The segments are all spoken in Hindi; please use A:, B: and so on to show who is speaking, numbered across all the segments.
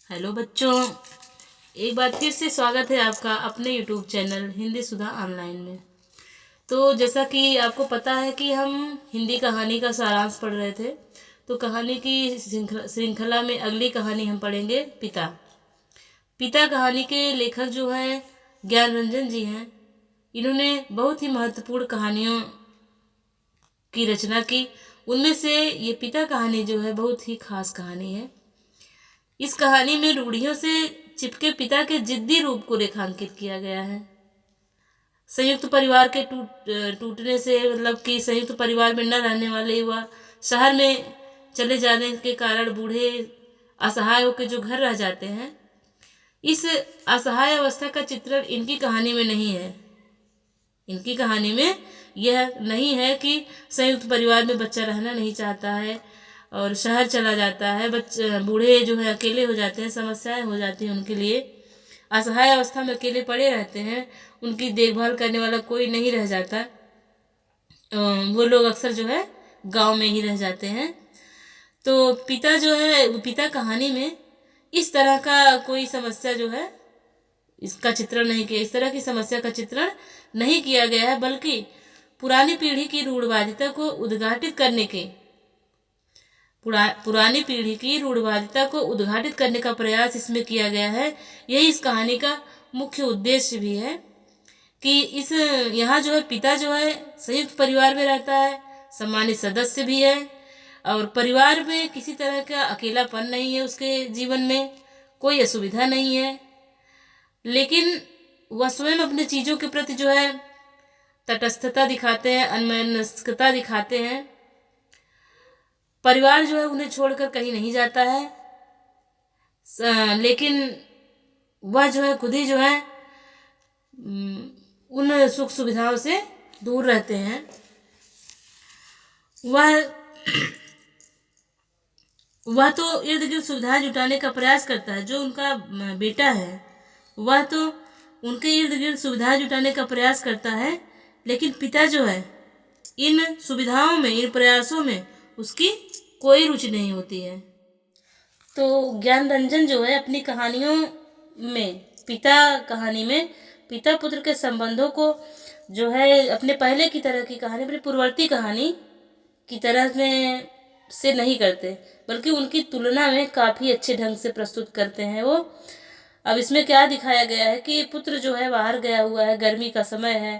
A: हेलो बच्चों, एक बार फिर से स्वागत है आपका अपने यूट्यूब चैनल हिंदी सुधा ऑनलाइन में। तो जैसा कि आपको पता है कि हम हिंदी कहानी का सारांश पढ़ रहे थे, तो कहानी की श्रृंखला में अगली कहानी हम पढ़ेंगे पिता। पिता कहानी के लेखक जो हैं ज्ञान रंजन जी हैं। इन्होंने बहुत ही महत्वपूर्ण कहानियों की रचना की। उनमें से ये पिता कहानी जो है बहुत ही खास कहानी है। इस कहानी में रूढ़ियों से चिपके पिता के जिद्दी रूप को रेखांकित किया गया है। संयुक्त परिवार के टूटने से, मतलब कि संयुक्त परिवार में न रहने वाले युवा शहर में चले जाने के कारण बूढ़े असहाय होकर जो घर रह जाते हैं, इस असहाय अवस्था का चित्रण इनकी कहानी में नहीं है। इनकी कहानी में यह नहीं है कि संयुक्त परिवार में बच्चा रहना नहीं चाहता है और शहर चला जाता है, बच्चे बूढ़े जो है अकेले हो जाते हैं, समस्याएं हो जाती हैं उनके लिए, असहाय अवस्था में अकेले पड़े रहते हैं, उनकी देखभाल करने वाला कोई नहीं रह जाता। वो लोग अक्सर जो है गांव में ही रह जाते हैं। तो पिता जो है, पिता कहानी में इस तरह का कोई समस्या जो है इसका चित्रण नहीं किया, इस तरह की समस्या का चित्रण नहीं किया गया है, बल्कि पुरानी पीढ़ी की रूढ़वादिता को उद्घाटित करने के पुरानी पीढ़ी की रूढ़वादिता को उद्घाटित करने का प्रयास इसमें किया गया है। यही इस कहानी का मुख्य उद्देश्य भी है कि इस यहाँ जो है पिता जो है संयुक्त परिवार में रहता है, सम्मानित सदस्य भी है और परिवार में किसी तरह का अकेलापन नहीं है, उसके जीवन में कोई असुविधा नहीं है, लेकिन वह स्वयं अपने चीज़ों के प्रति जो है तटस्थता दिखाते हैं, अन्यमनस्कता दिखाते हैं। परिवार जो है उन्हें छोड़कर कहीं नहीं जाता है, लेकिन वह जो है खुद ही जो है उन सुख सुविधाओं से दूर रहते हैं। वह तो इर्द गिर्द सुविधाएं जुटाने का प्रयास करता है। जो उनका बेटा है वह तो उनके इर्द गिर्द सुविधाएं जुटाने का प्रयास करता है, लेकिन पिता जो है इन सुविधाओं में, इन प्रयासों में उसकी कोई रुचि नहीं होती है। तो ज्ञान रंजन जो है अपनी कहानियों में, पिता कहानी में पिता पुत्र के संबंधों को जो है अपने पहले की तरह की कहानी, अपनी पूर्ववर्ती कहानी की तरह में से नहीं करते, बल्कि उनकी तुलना में काफ़ी अच्छे ढंग से प्रस्तुत करते हैं वो। अब इसमें क्या दिखाया गया है कि पुत्र जो है बाहर गया हुआ है, गर्मी का समय है,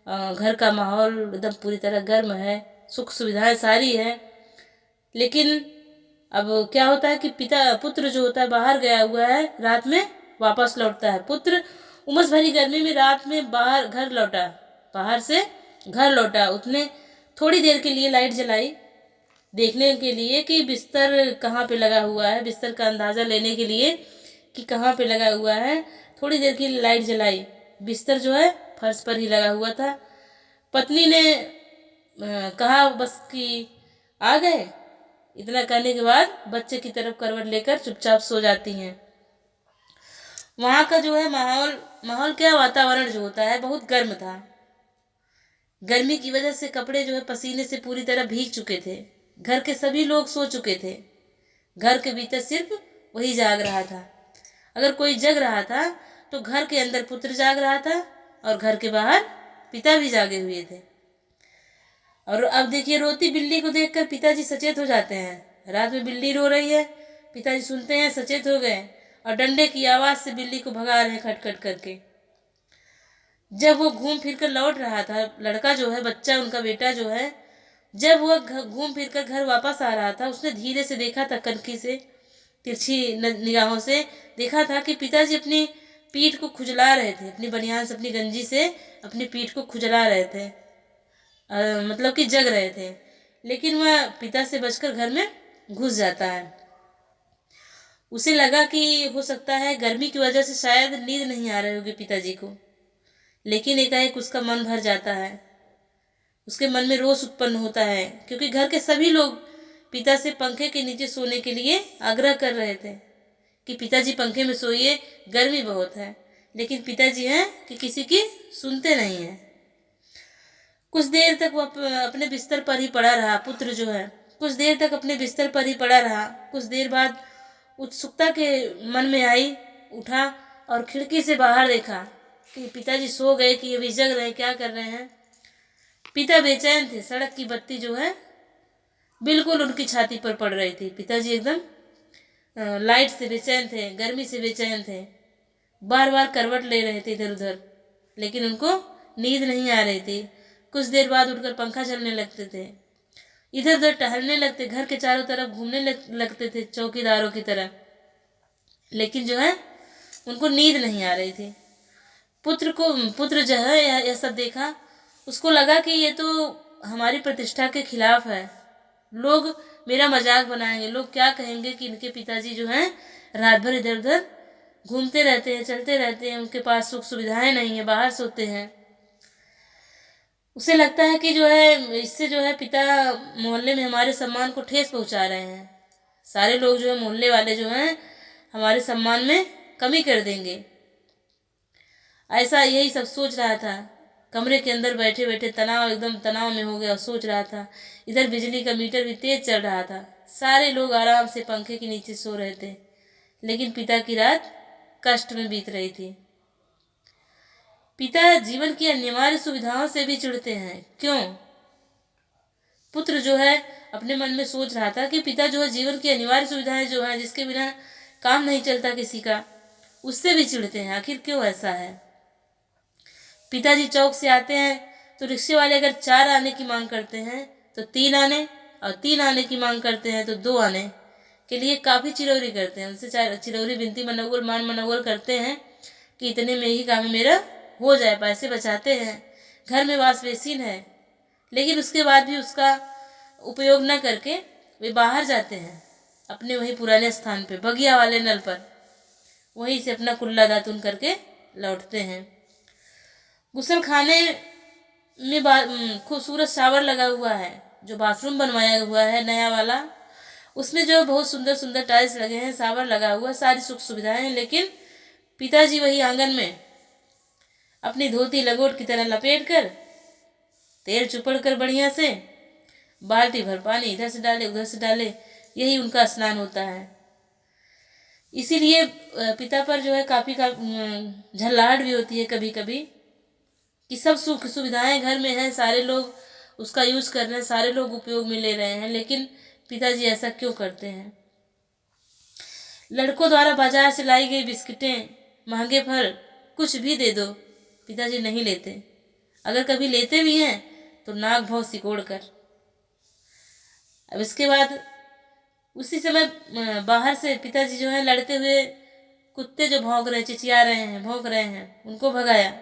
A: घर का माहौल एकदम पूरी तरह गर्म है, सुख सुविधाएं सारी है, लेकिन अब क्या होता है कि पुत्र जो होता है बाहर गया हुआ है, रात में वापस लौटता है। पुत्र उमस भरी गर्मी में रात में बाहर से घर लौटा, उसने थोड़ी देर के लिए लाइट जलाई, देखने के लिए कि बिस्तर कहाँ पे लगा हुआ है, बिस्तर का अंदाज़ा लेने के लिए कि कहाँ पे लगा हुआ है। थोड़ी देर की लाइट जलाई, बिस्तर जो है फर्श पर ही लगा हुआ था। पत्नी ने कहा बस कि आ गए। इतना कहने के बाद बच्चे की तरफ करवट लेकर चुपचाप सो जाती हैं। वहाँ का जो है माहौल क्या, वातावरण जो होता है बहुत गर्म था। गर्मी की वजह से कपड़े जो है पसीने से पूरी तरह भीग चुके थे। घर के सभी लोग सो चुके थे। घर के भीतर सिर्फ वही जाग रहा था। अगर कोई जग रहा था तो घर के अंदर पुत्र जाग रहा था और घर के बाहर पिता भी जागे हुए थे। और अब देखिए, रोती बिल्ली को देखकर पिताजी सचेत हो जाते हैं। रात में बिल्ली रो रही है, पिताजी सुनते हैं, सचेत हो गए और डंडे की आवाज़ से बिल्ली को भगा रहे हैं खटखट करके। जब वो घूम फिर कर लौट रहा था, लड़का जो है, बच्चा उनका बेटा जो है, जब वह घूम फिर कर घर वापस आ रहा था, उसने धीरे से देखा था, कनखी से तिरछी निगाहों से देखा था कि पिताजी अपनी पीठ को खुजला रहे थे, अपनी बनियान से, अपनी गंजी से अपनी पीठ को खुजला रहे थे, मतलब कि जग रहे थे। लेकिन वह पिता से बचकर घर में घुस जाता है। उसे लगा कि हो सकता है गर्मी की वजह से शायद नींद नहीं आ रही होगी पिताजी को, लेकिन एकाएक उसका मन भर जाता है। उसके मन में रोष उत्पन्न होता है, क्योंकि घर के सभी लोग पिता से पंखे के नीचे सोने के लिए आग्रह कर रहे थे कि पिताजी पंखे में सोइए, गर्मी बहुत है, लेकिन पिताजी हैं कि किसी की सुनते नहीं हैं। कुछ देर तक वह अपने बिस्तर पर ही पड़ा रहा। पुत्र जो है कुछ देर तक अपने बिस्तर पर ही पड़ा रहा। कुछ देर बाद उत्सुकता के मन में आई, उठा और खिड़की से बाहर देखा कि पिताजी सो गए कि अभी जग रहे हैं, क्या कर रहे हैं। पिता बेचैन थे। सड़क की बत्ती जो है बिल्कुल उनकी छाती पर पड़ रही थी। पिताजी एकदम लाइट से बेचैन थे, गर्मी से बेचैन थे, बार बार करवट ले रहे थे इधर उधर, लेकिन उनको नींद नहीं आ रही थी। कुछ देर बाद उठकर पंखा चलने लगते थे, इधर उधर टहलने लगते, घर के चारों तरफ घूमने लगते थे चौकीदारों की तरह, लेकिन जो है उनको नींद नहीं आ रही थी। पुत्र जो है यह सब देखा, उसको लगा कि ये तो हमारी प्रतिष्ठा के खिलाफ है, लोग मेरा मजाक बनाएंगे, लोग क्या कहेंगे कि इनके पिताजी जो हैं रात भर इधर उधर घूमते रहते हैं, चलते रहते हैं, उनके पास सुख सुविधाएं नहीं है, बाहर सोते हैं। उसे लगता है कि जो है इससे जो है पिता मोहल्ले में हमारे सम्मान को ठेस पहुंचा रहे हैं, सारे लोग जो है मोहल्ले वाले जो हैं हमारे सम्मान में कमी कर देंगे। ऐसा यही सब सोच रहा था। कमरे के अंदर बैठे बैठे एकदम तनाव में हो गया और सोच रहा था। इधर बिजली का मीटर भी तेज चल रहा था, सारे लोग आराम से पंखे के नीचे सो रहे थे, लेकिन पिता की रात कष्ट में बीत रही थी। पिता जीवन की अनिवार्य सुविधाओं से भी चिढ़ते हैं, क्यों? पुत्र जो है अपने मन में सोच रहा था कि पिता जो है जीवन की अनिवार्य सुविधाएं जो है, जिसके बिना काम नहीं चलता किसी का, उससे भी चिढ़ते हैं। आखिर क्यों ऐसा है? पिताजी चौक से आते हैं तो रिक्शे वाले अगर 4 आने की मांग करते हैं तो 3 आने, और 3 आने की मांग करते हैं तो 2 आने के लिए काफ़ी चिरौरी करते हैं। उनसे चिरौरी बिनती मनोगल करते हैं कि इतने में ही काम मेरा हो जाए, पैसे बचाते हैं, घर में वाश बेसिन है, लेकिन उसके बाद भी उसका उपयोग न करके वे बाहर जाते हैं अपने वही पुराने स्थान पे, बगिया वाले नल पर, वहीं से अपना कुल्ला दातुन करके लौटते हैं। गुसल खाने में खूबसूरत शावर लगा हुआ है, जो बाथरूम बनवाया हुआ है नया वाला, उसमें जो बहुत सुंदर सुंदर टाइल्स लगे हैं, शावर लगा हुआ, सारी सुख सुविधाएं हैं, लेकिन पिताजी वही आंगन में अपनी धोती लगोट की तरह लपेट कर, तेल चुपड़ कर बढ़िया से, बाल्टी भर पानी इधर से डाले उधर से डाले, यही उनका स्नान होता है। इसीलिए पिता पर जो है काफ़ी झल्लाहट भी होती है कभी कभी कि सब सुख सुविधाएं घर में हैं, सारे लोग उसका यूज़ कर रहे हैं, सारे लोग उपयोग में ले रहे हैं, लेकिन पिताजी ऐसा क्यों करते हैं? लड़कों द्वारा बाजार से लाई गई बिस्किटें, महंगे फल, कुछ भी दे दो, पिताजी नहीं लेते। अगर कभी लेते भी हैं तो नाक भौं सिकोड़ कर। अब इसके बाद उसी समय बाहर से पिताजी जो है लड़ते हुए कुत्ते जो भौंक रहे, चिचिया रहे हैं, भौंक रहे हैं, उनको भगाया।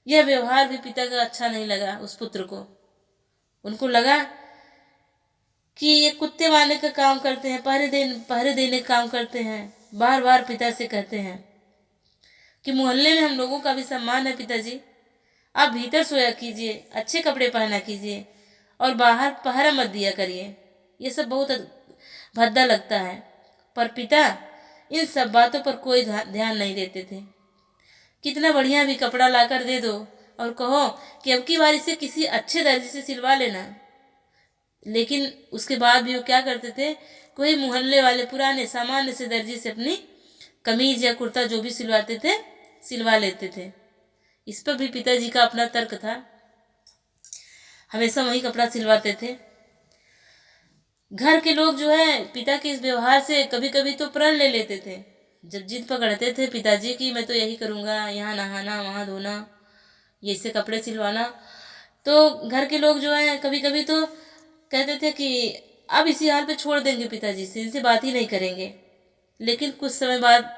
A: यह व्यवहार भी पिता का अच्छा नहीं लगा उस पुत्र को। उनको लगा कि ये कुत्ते मारने का काम करते हैं, पहरे देने का काम करते हैं। बार बार पिता से कहते हैं कि मोहल्ले में हम लोगों का भी सम्मान है पिताजी, आप भीतर सोया कीजिए, अच्छे कपड़े पहना कीजिए और बाहर पहरा मत दिया करिए। ये सब बहुत भद्दा लगता है। पर पिता इन सब बातों पर कोई ध्यान नहीं देते थे। कितना बढ़िया भी कपड़ा लाकर दे दो और कहो कि अब की बार इसे किसी अच्छे दर्जी से सिलवा लेना, लेकिन उसके बाद भी वो क्या करते थे, कोई मोहल्ले वाले पुराने सामान्य से दर्जी से अपनी कमीज या कुर्ता जो भी सिलवाते थे सिलवा लेते थे। इस पर भी पिताजी का अपना तर्क था, हमेशा वही कपड़ा सिलवाते थे। घर के लोग जो है पिता के इस व्यवहार से कभी कभी तो प्रण ले लेते थे। जब जिद पकड़ते थे पिताजी की मैं तो यही करूँगा, यहाँ नहाना वहाँ धोना, ये से कपड़े सिलवाना, तो घर के लोग जो है कभी कभी तो कहते थे कि अब इसी हाल पे छोड़ देंगे पिताजी से, इनसे बात ही नहीं करेंगे। लेकिन कुछ समय बाद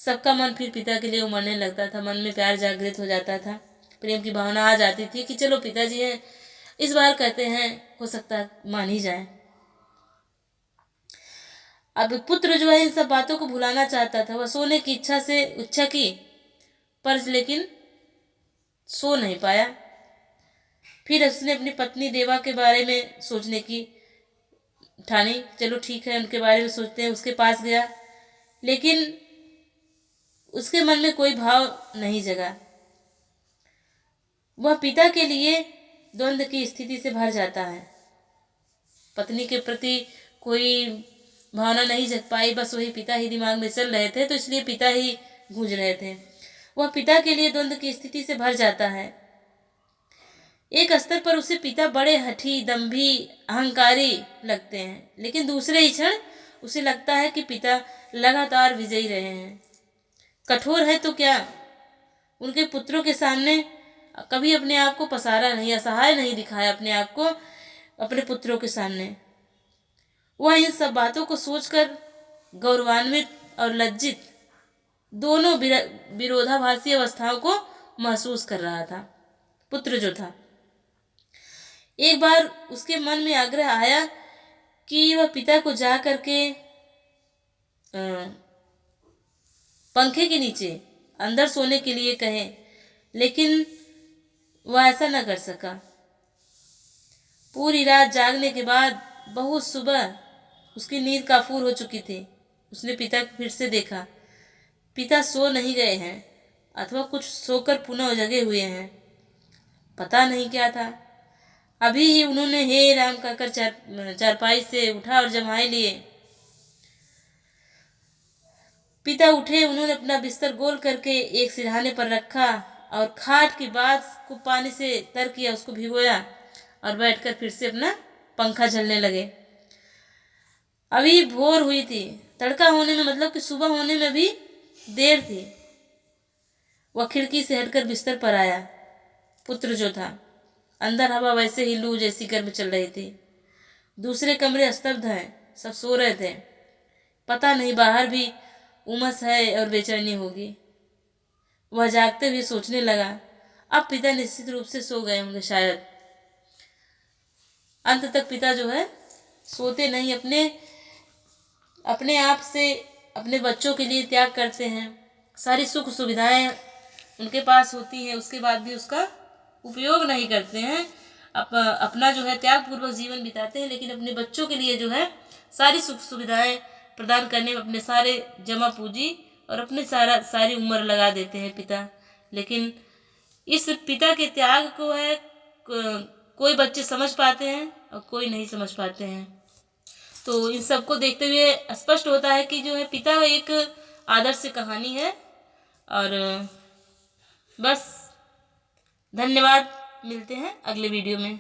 A: सबका मन फिर पिता के लिए उमड़ने लगता था, मन में प्यार जागृत हो जाता था, प्रेम की भावना आ जाती थी कि चलो पिताजी हैं, इस बार कहते हैं, हो सकता है मान ही जाए। अब पुत्र जो है इन सब बातों को भुलाना चाहता था। वह सोने की इच्छा की, पर लेकिन सो नहीं पाया। फिर उसने अपनी पत्नी देवा के बारे में सोचने की ठानी, चलो ठीक है उनके बारे में सोचते हैं। उसके पास गया, लेकिन उसके मन में कोई भाव नहीं जगा। वह पिता के लिए द्वंद्व की स्थिति से भर जाता है। पत्नी के प्रति कोई भावना नहीं जग पाई, बस वही पिता ही दिमाग में चल रहे थे, तो इसलिए पिता ही गूंज रहे थे। वह पिता के लिए द्वंद्व की स्थिति से भर जाता है। एक स्तर पर उसे पिता बड़े हठी, दंभी, अहंकारी लगते हैं, लेकिन दूसरे ही क्षण उसे लगता है कि पिता लगातार विजयी रहे हैं। कठोर है तो क्या, उनके पुत्रों के सामने कभी अपने आप को पसारा नहीं, असहाय नहीं दिखाया अपने आप को अपने पुत्रों के सामने। वह इन सब बातों को सोचकर गौरवान्वित और लज्जित, दोनों विरोधाभासी अवस्थाओं को महसूस कर रहा था। पुत्र जो था, एक बार उसके मन में आग्रह आया कि वह पिता को जा करके पंखे के नीचे अंदर सोने के लिए कहे, लेकिन वह ऐसा न कर सका। पूरी रात जागने के बाद बहुत सुबह उसकी नींद काफूर हो चुकी थी। उसने पिता को फिर से देखा। पिता सो नहीं गए हैं अथवा कुछ सोकर पुनः जगे हुए हैं, पता नहीं क्या था। अभी ही उन्होंने हे राम कहकर चारपाई से उठा और जमाए लिए। पिता उठे, उन्होंने अपना बिस्तर गोल करके एक सिरहाने पर रखा और खाट की बात को पानी से तर किया, उसको भिगोया और बैठकर फिर से अपना पंखा झलने लगे। अभी भोर हुई थी, तड़का होने में मतलब कि सुबह होने में भी देर थी। वह खिड़की से हटकर बिस्तर पर आया। पुत्र जो था, अंदर हवा वैसे ही लू जैसी गर्म चल रही थी। दूसरे कमरे स्तब्ध हैं, सब सो रहे थे। पता नहीं बाहर भी उमस है और बेचैनी होगी। वह जागते हुए सोचने लगा, अब पिता निश्चित रूप से सो गए होंगे शायद। अंत तक पिता जो है सोते नहीं, अपने आप से अपने बच्चों के लिए त्याग करते हैं। सारी सुख सुविधाएं उनके पास होती हैं, उसके बाद भी उसका उपयोग नहीं करते हैं। अपना जो है त्यागपूर्वक जीवन बिताते हैं, लेकिन अपने बच्चों के लिए जो है सारी सुख सुविधाएं प्रदान करने में अपने सारे जमा पूंजी और अपने सारी उम्र लगा देते हैं पिता। लेकिन इस पिता के त्याग को है कोई बच्चे समझ पाते हैं और कोई नहीं समझ पाते हैं। तो इन सबको देखते हुए स्पष्ट होता है कि जो है पिता एक आदर्श कहानी है। और बस, धन्यवाद। मिलते हैं अगले वीडियो में।